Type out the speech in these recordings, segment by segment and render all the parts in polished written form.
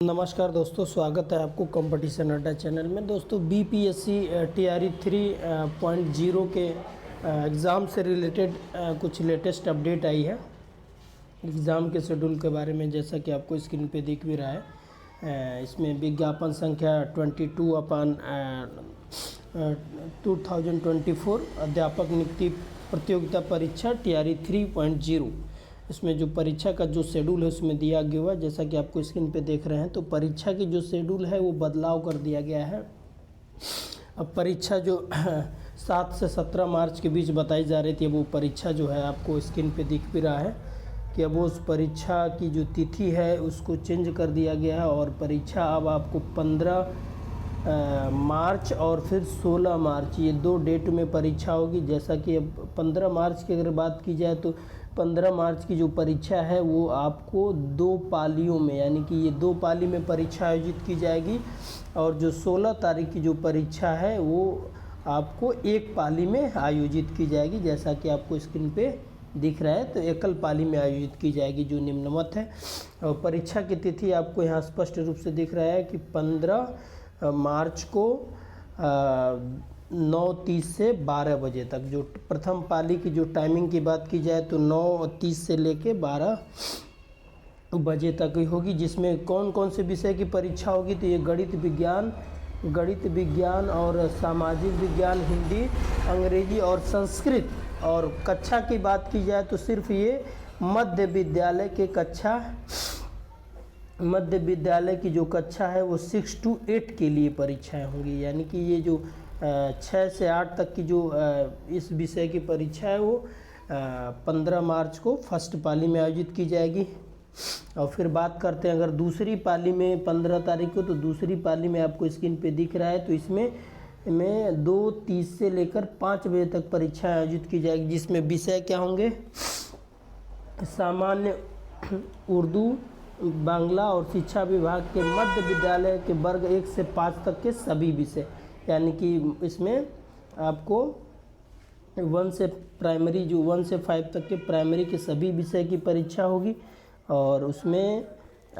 नमस्कार दोस्तों, स्वागत है आपको कंपटीशन अड्डा चैनल में। दोस्तों बीपीएससी टीआरई 3.0 के एग्ज़ाम से रिलेटेड कुछ लेटेस्ट अपडेट आई है एग्ज़ाम के शेड्यूल के बारे में। जैसा कि आपको स्क्रीन पे दिख भी रहा है, इसमें विज्ञापन संख्या 22/2024 अध्यापक नियुक्ति प्रतियोगिता परीक्षा टीआरई 3.0। इसमें जो परीक्षा का जो शेड्यूल है उसमें दिया गया हुआ, जैसा कि आपको स्क्रीन पे देख रहे हैं। तो परीक्षा की जो शेड्यूल है वो बदलाव कर दिया गया है। अब परीक्षा जो 7 से 17 मार्च के बीच बताई जा रही थी, वो परीक्षा जो है आपको स्क्रीन पे दिख भी रहा है कि अब उस परीक्षा की जो तिथि है उसको चेंज कर दिया गया है। और परीक्षा अब आपको 15 मार्च और फिर 16 मार्च, ये 2 डेट में परीक्षा होगी। जैसा कि अब 15 मार्च की अगर बात की जाए तो 15 मार्च की जो परीक्षा है वो आपको 2 पालियों में, यानी कि ये 2 पाली में परीक्षा आयोजित की जाएगी। और जो 16 तारीख की जो परीक्षा है वो आपको 1 पाली में आयोजित की जाएगी, जैसा कि आपको स्क्रीन पे दिख रहा है। तो एकल पाली में आयोजित की जाएगी जो निम्नवत है। और परीक्षा की तिथि आपको यहाँ स्पष्ट रूप से दिख रहा है कि 15 मार्च को 9:30 से 12 बजे तक। जो प्रथम पाली की जो टाइमिंग की बात की जाए तो 9:30 से लेके 12 बजे तक ही होगी। जिसमें कौन कौन से विषय की परीक्षा होगी, तो ये गणित विज्ञान और सामाजिक विज्ञान, हिंदी, अंग्रेजी और संस्कृत। और कक्षा की बात की जाए तो सिर्फ ये मध्य विद्यालय की जो कक्षा है वो 6 to 8 के लिए परीक्षाएं होंगी। यानी कि ये जो 6 से 8 तक की जो इस विषय की परीक्षा है वो 15 मार्च को फर्स्ट पाली में आयोजित की जाएगी। और फिर बात करते हैं अगर दूसरी पाली में 15 तारीख को, तो दूसरी पाली में आपको स्क्रीन पे दिख रहा है, तो इसमें 2:30 से लेकर 5 बजे तक परीक्षा आयोजित की जाएगी। जिसमें विषय क्या होंगे, सामान्य, उर्दू, बांग्ला और शिक्षा विभाग के मध्य विद्यालय के वर्ग 1 से 5 तक के सभी विषय। यानी कि इसमें आपको 1 से 5 तक के प्राइमरी के सभी विषय की परीक्षा होगी। और उसमें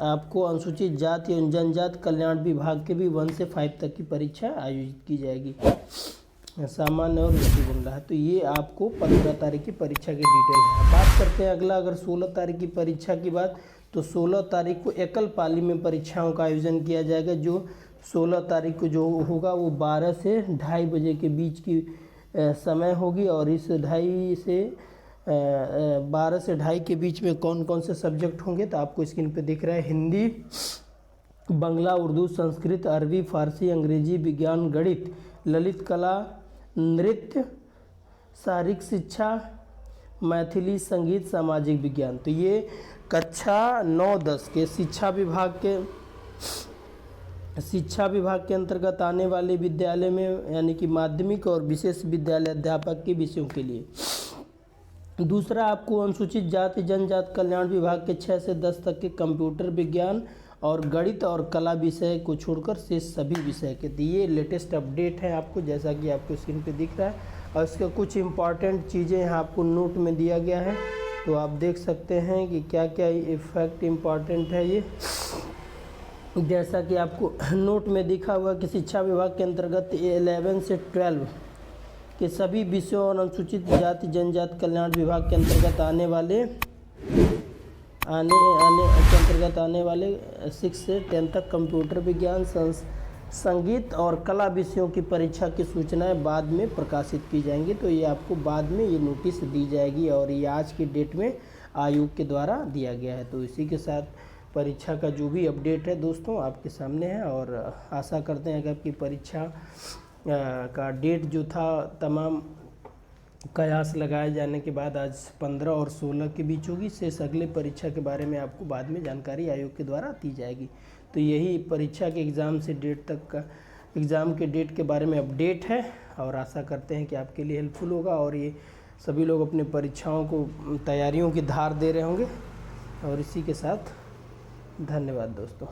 आपको अनुसूचित जाति एवं जनजाति कल्याण विभाग के भी 1 से 5 तक की परीक्षा आयोजित की जाएगी, सामान्य और उर्दू बांग्ला है। तो ये आपको 15 तारीख की परीक्षा की डिटेल है। बात करते हैं अगला, अगर 16 तारीख की परीक्षा की बात, तो 16 तारीख को एकल पाली में परीक्षाओं का आयोजन किया जाएगा। जो 16 तारीख को जो होगा वो 12 से 2:30 बजे के बीच की समय होगी। और इस 12 से 2:30 के बीच में कौन कौन से सब्जेक्ट होंगे, तो आपको स्क्रीन पे दिख रहा है। हिंदी, बांग्ला, उर्दू, संस्कृत, अरबी, फारसी, अंग्रेजी, विज्ञान, गणित, ललित कला, नृत्य, शारीरिक शिक्षा, मैथिली, संगीत, सामाजिक विज्ञान। तो ये कक्षा 9-10 के शिक्षा विभाग के अंतर्गत आने वाले विद्यालय में, यानी कि माध्यमिक और विशेष विद्यालय अध्यापक के विषयों के लिए। दूसरा, आपको अनुसूचित जाति जनजाति कल्याण विभाग के 6 से 10 तक के कंप्यूटर विज्ञान और गणित और कला विषय को छोड़कर शेष सभी विषय के। तो ये लेटेस्ट अपडेट है आपको, जैसा कि आपको स्क्रीन पे दिख रहा है। और इसका कुछ इंपॉर्टेंट चीज़ें यहाँ आपको नोट में दिया गया है, तो आप देख सकते हैं कि क्या क्या इफेक्ट इम्पॉर्टेंट है ये। जैसा कि आपको नोट में दिखा हुआ कि शिक्षा विभाग के अंतर्गत 11 से 12 के सभी विषयों और अनुसूचित जाति जनजाति कल्याण विभाग के अंतर्गत आने वाले 6 से 10 तक कंप्यूटर विज्ञान, संगीत और कला विषयों की परीक्षा की सूचनाएं बाद में प्रकाशित की जाएंगी। तो ये आपको बाद में ये नोटिस दी जाएगी, और ये आज की डेट में आयोग के द्वारा दिया गया है। तो इसी के साथ परीक्षा का जो भी अपडेट है दोस्तों आपके सामने है। और आशा करते हैं कि आपकी परीक्षा का डेट जो था तमाम कयास लगाए जाने के बाद आज 15 और 16 के बीच होगी। शेष अगले परीक्षा के बारे में आपको बाद में जानकारी आयोग के द्वारा दी जाएगी। तो यही परीक्षा के एग्ज़ाम के डेट के बारे में अपडेट है, और आशा करते हैं कि आपके लिए हेल्पफुल होगा। और ये सभी लोग अपने परीक्षाओं को तैयारियों की धार दे रहे होंगे। और इसी के साथ धन्यवाद दोस्तों।